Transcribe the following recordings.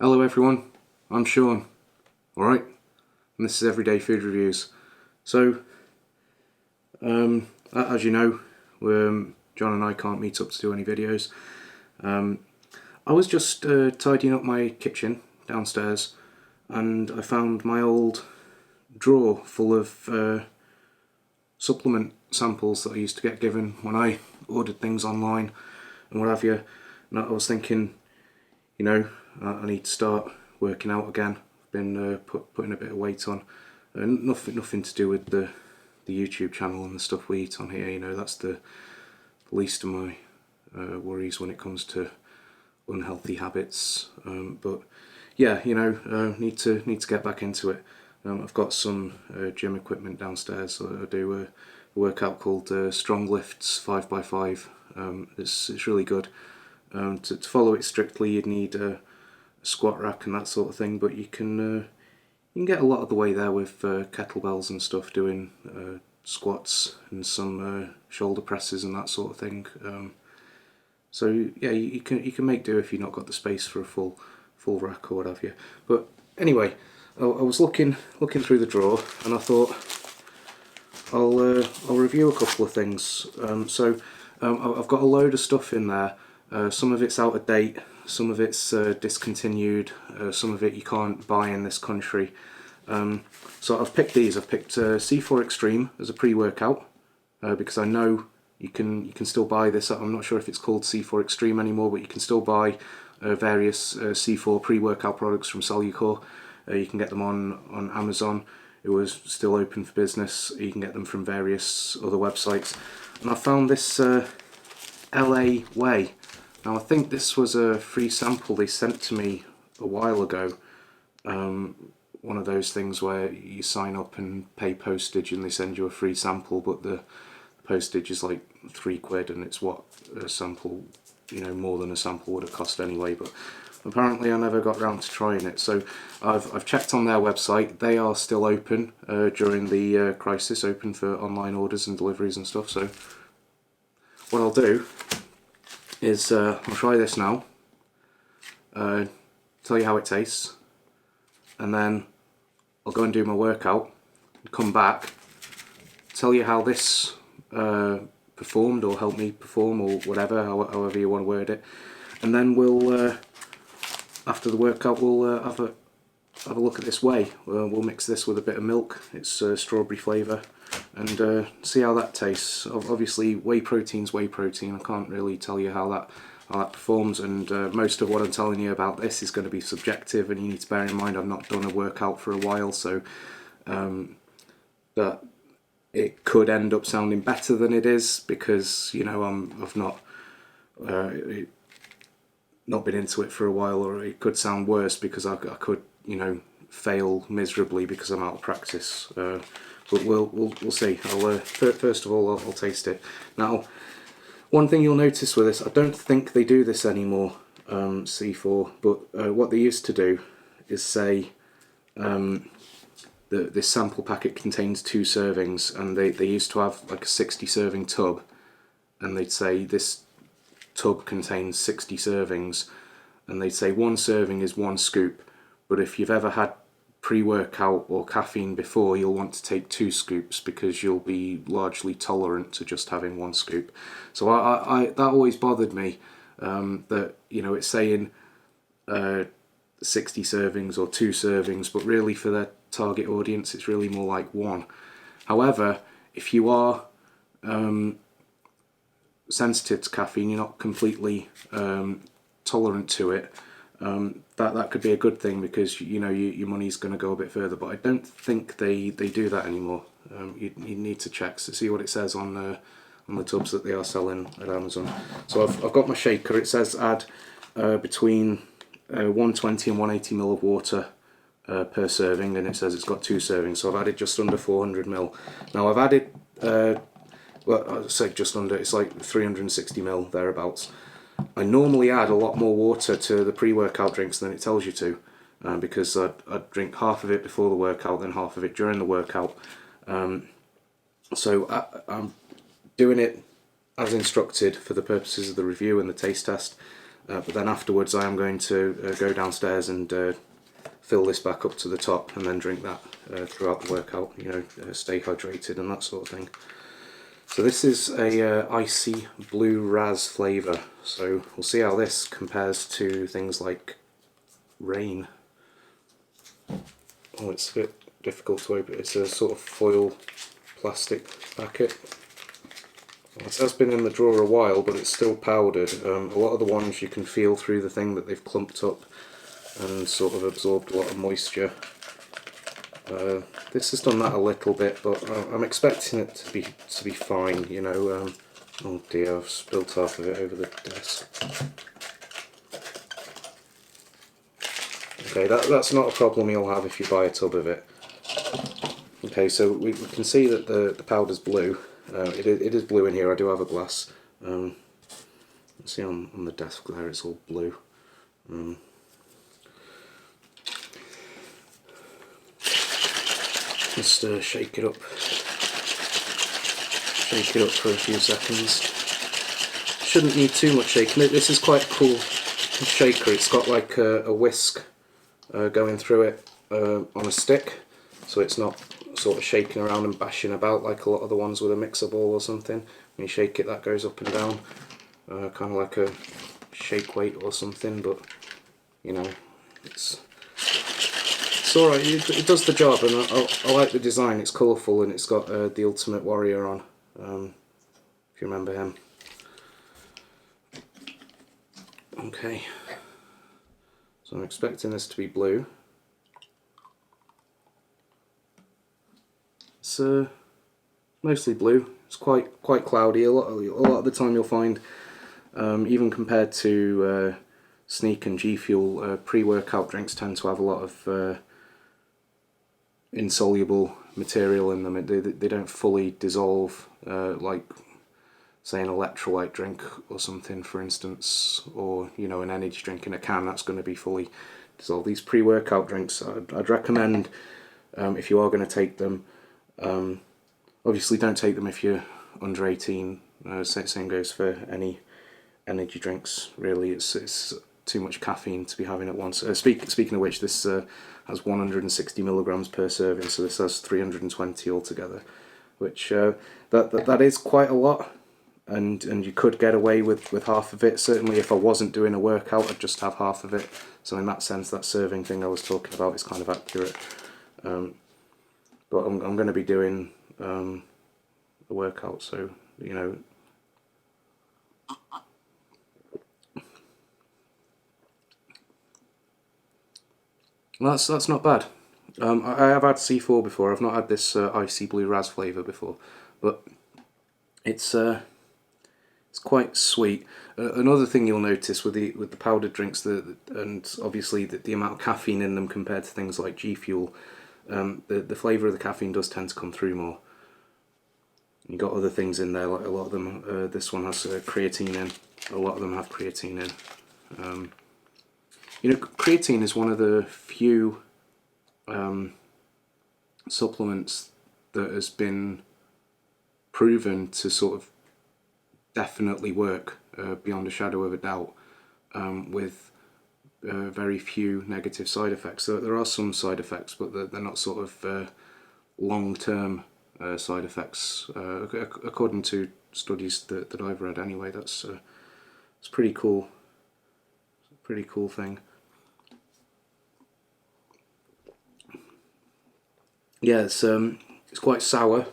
Hello everyone, I'm Sean, alright, and this is Everyday Food Reviews. So, as you know, John and I can't meet up to do any videos. I was just tidying up my kitchen downstairs and I found my old drawer full of supplement samples that I used to get given when I ordered things online and what have you. And I was thinking, I need to start working out again. I've been putting a bit of weight on. Nothing to do with the YouTube channel and the stuff we eat on here. That's the least of my worries when it comes to unhealthy habits. But yeah, need to get back into it. I've got some gym equipment downstairs. I do a workout called Strong Lifts 5x5. It's really good. To follow it strictly, you'd need a squat rack and that sort of thing, but you can get a lot of the way there with kettlebells and stuff, doing squats and some shoulder presses and that sort of thing. So yeah, you can make do if you've not got the space for a full rack or what have you. But anyway, I was looking through the drawer and I thought I'll review a couple of things. I've got a load of stuff in there. Some of it's out of date, some of it's discontinued, some of it you can't buy in this country. So I've picked these. I've picked C4 Extreme as a pre-workout because I know you can still buy this. I'm not sure if it's called C4 Extreme anymore, but you can still buy various C4 pre-workout products from Cellucor. You can get them on Amazon. It was still open for business. You can get them from various other websites. And I found this LA Whey. Now I think this was a free sample they sent to me a while ago. One of those things where you sign up and pay postage and they send you a free sample, but the postage is like £3 and it's what a sample, more than a sample would have cost anyway. But apparently I never got round to trying it. So I've checked on their website. They are still open during the crisis, open for online orders and deliveries and stuff. So what I'll do is I'll try this now, tell you how it tastes, and then I'll go and do my workout, come back, tell you how this performed or helped me perform or whatever, however you want to word it, and then we'll, after the workout, we'll have a look at this whey. We'll mix this with a bit of milk. It's strawberry flavour. And see how that tastes. Obviously, whey protein's whey protein. I can't really tell you how that performs, and most of what I'm telling you about this is going to be subjective. And you need to bear in mind I've not done a workout for a while, so that it could end up sounding better than it is because I've not been into it for a while, or it could sound worse because I could fail miserably because I'm out of practice. But we'll see. First of all, I'll taste it. Now, one thing you'll notice with this, I don't think they do this anymore, C4, but what they used to do is say this sample packet contains 2 servings, and they used to have like a 60 serving tub, and they'd say this tub contains 60 servings, and they'd say 1 serving is 1 scoop, but if you've ever had pre-workout or caffeine before, you'll want to take 2 scoops because you'll be largely tolerant to just having 1 scoop. So I that always bothered me, that it's saying 60 servings or 2 servings, but really for their target audience it's really more like 1. However, if you are sensitive to caffeine, you're not completely tolerant to it, that could be a good thing because your money's going to go a bit further. But I don't think they do that anymore. You need to check to see what it says on the tubs that they are selling at Amazon. So I've got my shaker. It says add between 120 and 180 ml of water per serving, and it says it's got 2 servings. So I've added just under 400 ml. Now I've added well, I'd say just under. It's like 360 ml thereabouts. I normally add a lot more water to the pre-workout drinks than it tells you to, because I'd drink half of it before the workout, then half of it during the workout. So I'm doing it as instructed for the purposes of the review and the taste test. but then afterwards I am going to go downstairs and fill this back up to the top and then drink that throughout the workout, you know, stay hydrated and that sort of thing. So this is a icy blue raz flavour, so we'll see how this compares to things like rain. Oh, it's a bit difficult to open. It's a sort of foil plastic packet. It has been in the drawer a while, but it's still powdered. A lot of the ones you can feel through the thing that they've clumped up and sort of absorbed a lot of moisture. This has done that a little bit, but I'm expecting it to be fine, you know. Oh dear, I've spilled half of it over the desk. Okay, that's not a problem you'll have if you buy a tub of it. Okay, so we can see that the powder's blue. It is blue in here. I do have a glass. Let's see on the desk there, it's all blue. Just shake it up. Shake it up for a few seconds. Shouldn't need too much shaking. This is quite a cool shaker. It's got like a whisk going through it on a stick, so it's not sort of shaking around and bashing about like a lot of the ones with a mixer ball or something. When you shake it, that goes up and down, kind of like a shake weight or something. But you know, it's alright. It does the job, and I like the design. It's colourful and it's got the Ultimate Warrior on. If you remember him. Okay, so I'm expecting this to be blue. It's mostly blue. It's quite cloudy. A lot of the time you'll find, even compared to Sneak and G Fuel, pre-workout drinks tend to have a lot of insoluble material in them. They don't fully dissolve, like say an electrolyte drink or something, for instance, or you know, an energy drink in a can that's going to be fully dissolved. These pre-workout drinks, I'd recommend, if you are going to take them, obviously don't take them if you're under 18. Same goes for any energy drinks, really. It's too much caffeine to be having at once. Speaking of which, this has 160 milligrams per serving, so this has 320 altogether, which that is quite a lot, and you could get away with half of it. Certainly if I wasn't doing a workout, I'd just have half of it. So in that sense, that serving thing I was talking about is kind of accurate. But I'm going to be doing a workout, so you know. That's not bad. I have had C4 before. I've not had this icy blue raz flavour before, but it's quite sweet. Another thing you'll notice with the powdered drinks, and obviously the amount of caffeine in them compared to things like G Fuel, the flavour of the caffeine does tend to come through more. You've got other things in there, like a lot of them. This one has creatine in. A lot of them have creatine in. You know, creatine is one of the few supplements that has been proven to sort of definitely work beyond a shadow of a doubt, with very few negative side effects. So there are some side effects, but they're not sort of long-term side effects, according to studies that I've read anyway. It's pretty cool. It's a pretty cool thing. Yeah, it's quite sour.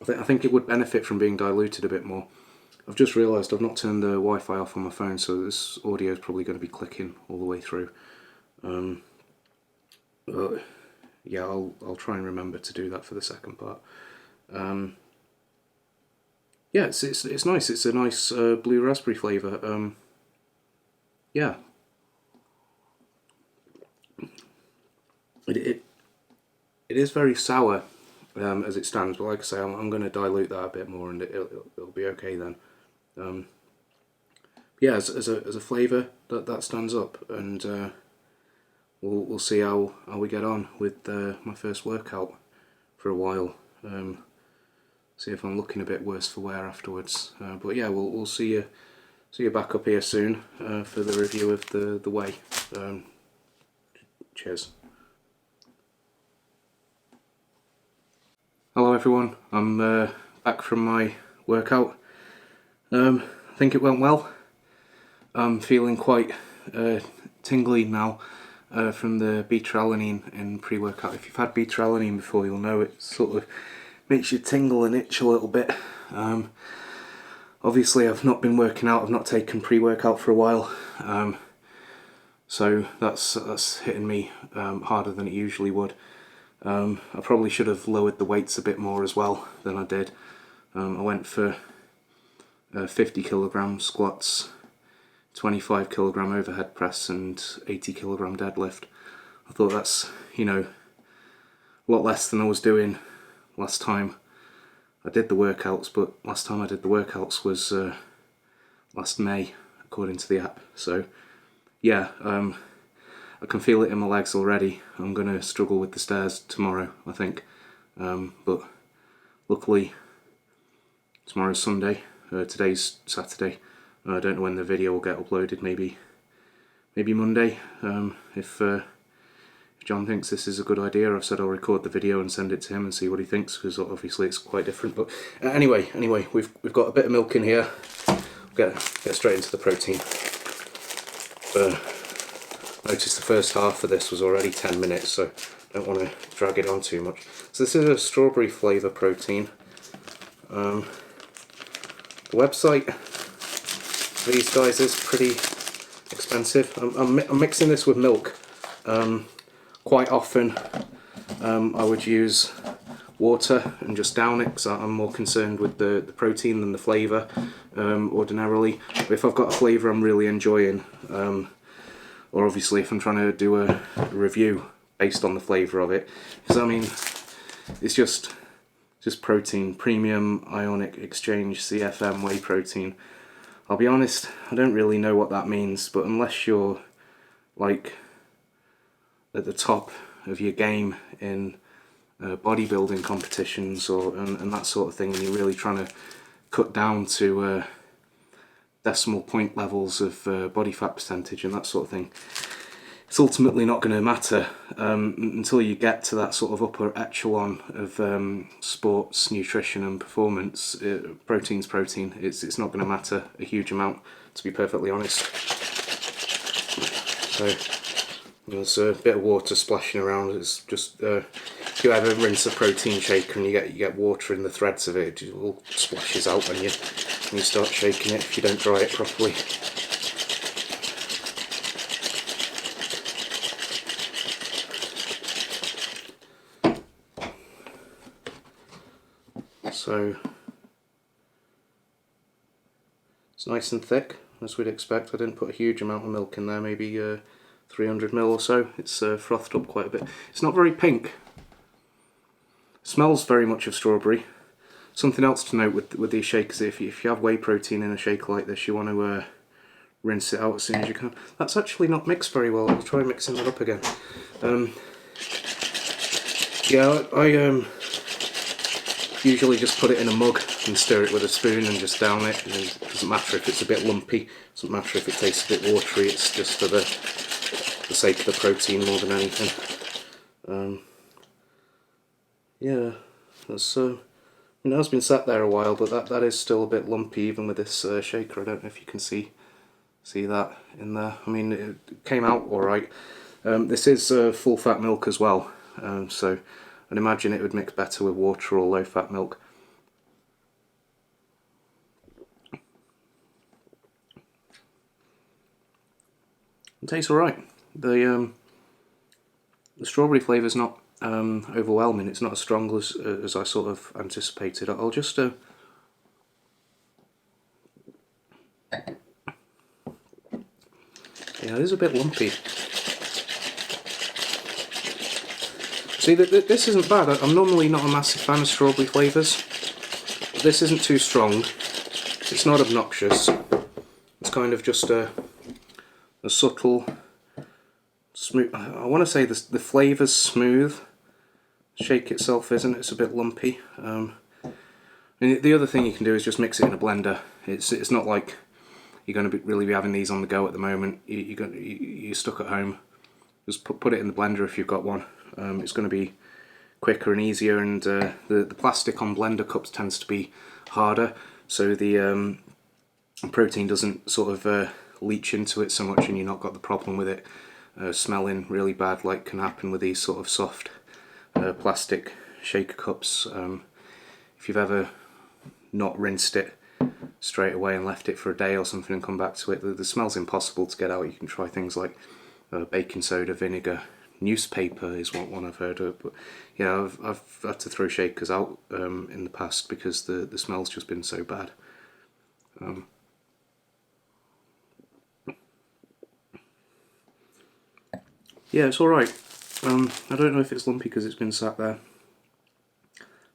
I think it would benefit from being diluted a bit more. I've just realised I've not turned the Wi-Fi off on my phone, so this audio is probably going to be clicking all the way through. But yeah, I'll try and remember to do that for the second part. Yeah, it's nice. It's a nice blue raspberry flavour. Yeah. It is very sour as it stands, but like I say, I'm going to dilute that a bit more, and it'll be okay then. Yeah, as a flavour, that stands up, and we'll see how we get on with my first workout for a while. See if I'm looking a bit worse for wear afterwards. But yeah, we'll see you see you back up here soon for the review of the whey. Cheers. Hello everyone, I'm back from my workout. I think it went well. I'm feeling quite tingly now from the beta-alanine in pre-workout. If you've had beta-alanine before, you'll know it sort of makes you tingle and itch a little bit. Obviously I've not been working out, I've not taken pre-workout for a while, so that's hitting me harder than it usually would. I probably should have lowered the weights a bit more as well than I did. I went for 50 kilogram squats, 25 kilogram overhead press and 80 kilogram deadlift. I thought that's, you know, a lot less than I was doing last time I did the workouts, but last time I did the workouts was last May, according to the app. So yeah, I can feel it in my legs already. I'm going to struggle with the stairs tomorrow, I think. But luckily, tomorrow's Sunday, today's Saturday. I don't know when the video will get uploaded, maybe Monday. If John thinks this is a good idea, I've said I'll record the video and send it to him and see what he thinks, because obviously it's quite different. But anyway, we've got a bit of milk in here. We'll get straight into the protein. Notice the first half of this was already 10 minutes, so don't want to drag it on too much. So this is a strawberry flavour protein. The website for these guys is pretty expensive. I'm mixing this with milk. Quite often I would use water and just down it, because I'm more concerned with the protein than the flavour ordinarily. But if I've got a flavour I'm really enjoying, or obviously if I'm trying to do a review based on the flavour of it, because I mean it's just protein, premium ionic exchange CFM whey protein. I'll be honest, I don't really know what that means, but unless you're like at the top of your game in bodybuilding competitions and that sort of thing, and you're really trying to cut down to decimal point levels of body fat percentage and that sort of thing, it's ultimately not going to matter until you get to that sort of upper echelon of sports, nutrition and performance. Protein's protein. It's not going to matter a huge amount, to be perfectly honest. So there's a bit of water splashing around. It's just if you ever rinse a protein shaker and you get water in the threads of it, it all splashes out when you start shaking it if you don't dry it properly. So it's nice and thick, as we'd expect. I didn't put a huge amount of milk in there, maybe 300 ml or so. It's frothed up quite a bit. It's not very pink. It smells very much of strawberry. Something else to note with these shakers, if you have whey protein in a shaker like this, you want to rinse it out as soon as you can. That's actually not mixed very well. I'll try mixing that up again. Yeah, I usually just put it in a mug and stir it with a spoon and just down it. And it doesn't matter if it's a bit lumpy, it doesn't matter if it tastes a bit watery, it's just for the sake of the protein more than anything. Yeah, that's it has been sat there a while, but that is still a bit lumpy even with this shaker. I don't know if you can see that in there. I mean, it came out alright. This is full fat milk as well, so I'd imagine it would mix better with water or low fat milk. It tastes alright. The strawberry flavour's not overwhelming. It's not as strong as I sort of anticipated. I'll just yeah, it is a bit lumpy. See, this isn't bad. I'm normally not a massive fan of strawberry flavours. This isn't too strong. It's not obnoxious. It's kind of just a subtle, smooth. I want to say the flavour's smooth. Shake itself isn't. It's a bit lumpy. And the other thing you can do is just mix it in a blender. It's not like you're going to really be having these on the go at the moment, you're stuck at home, just put it in the blender if you've got one. It's going to be quicker and easier, and the plastic on blender cups tends to be harder, so the protein doesn't sort of leach into it so much, and you've not got the problem with it smelling really bad like can happen with these sort of soft plastic shaker cups. If you've ever not rinsed it straight away and left it for a day or something and come back to it, the smell's impossible to get out. You can try things like baking soda, vinegar, newspaper is one I've heard of, but yeah, I've had to throw shakers out in the past because the smell's just been so bad. Yeah, it's alright. I don't know if it's lumpy because it's been sat there.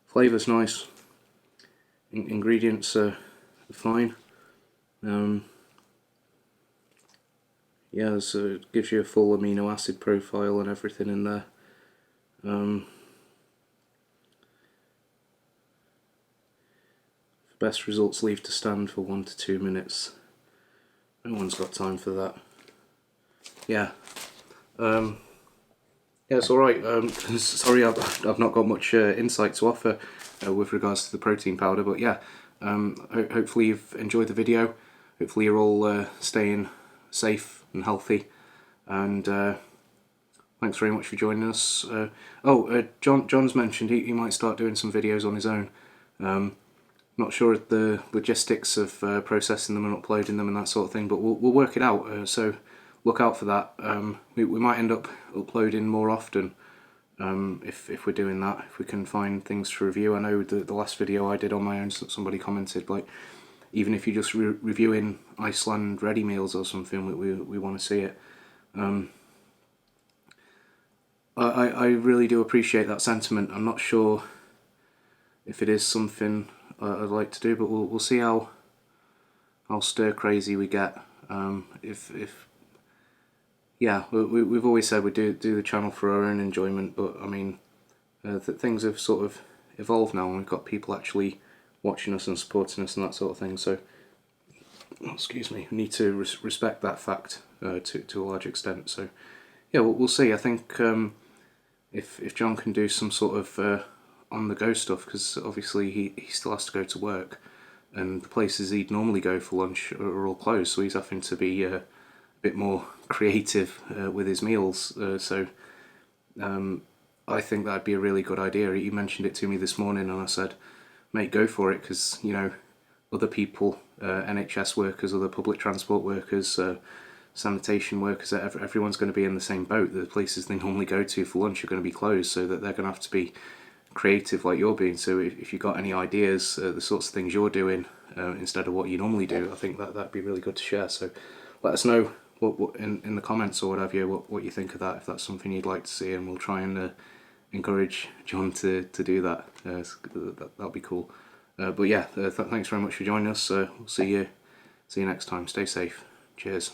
Flavour's nice. Ingredients are fine. Yeah, so it gives you a full amino acid profile and everything in there. For best results, leave to stand for 1 to 2 minutes. No one's got time for that. Yeah. Yeah, it's alright. Sorry, I've not got much insight to offer with regards to the protein powder, but yeah, hopefully you've enjoyed the video. Hopefully you're all staying safe and healthy, and thanks very much for joining us. John's mentioned he might start doing some videos on his own. Not sure of the logistics of processing them and uploading them and that sort of thing, but we'll work it out, so look out for that. We might end up uploading more often if we're doing that, if we can find things to review. I know the last video I did on my own, somebody commented, like, even if you're just reviewing Iceland ready meals or something, we want to see it. I really do appreciate that sentiment. I'm not sure if it is something I'd like to do, but we'll see how stir crazy we get. Yeah, we've always said we do the channel for our own enjoyment, but I mean, things have sort of evolved now, and we've got people actually watching us and supporting us and that sort of thing. So, excuse me, we need to respect that fact to a large extent. So, yeah, we'll see. I think if John can do some sort of on-the-go stuff, because obviously he still has to go to work, and the places he'd normally go for lunch are all closed, so he's having to be a bit more creative with his meals. So I think that'd be a really good idea. He mentioned it to me this morning, and I said, mate, go for it, because you know, other people, NHS workers, other public transport workers, sanitation workers, everyone's going to be in the same boat. The places they normally go to for lunch are going to be closed, so that they're going to have to be creative like you're being. So if you've got any ideas, the sorts of things you're doing instead of what you normally do, I think that'd be really good to share. So let us know what in the comments or whatever, what you think of that, if that's something you'd like to see, and we'll try and encourage John to do that. That'll be cool. But yeah, thanks very much for joining us. We'll see you next time. Stay safe. Cheers.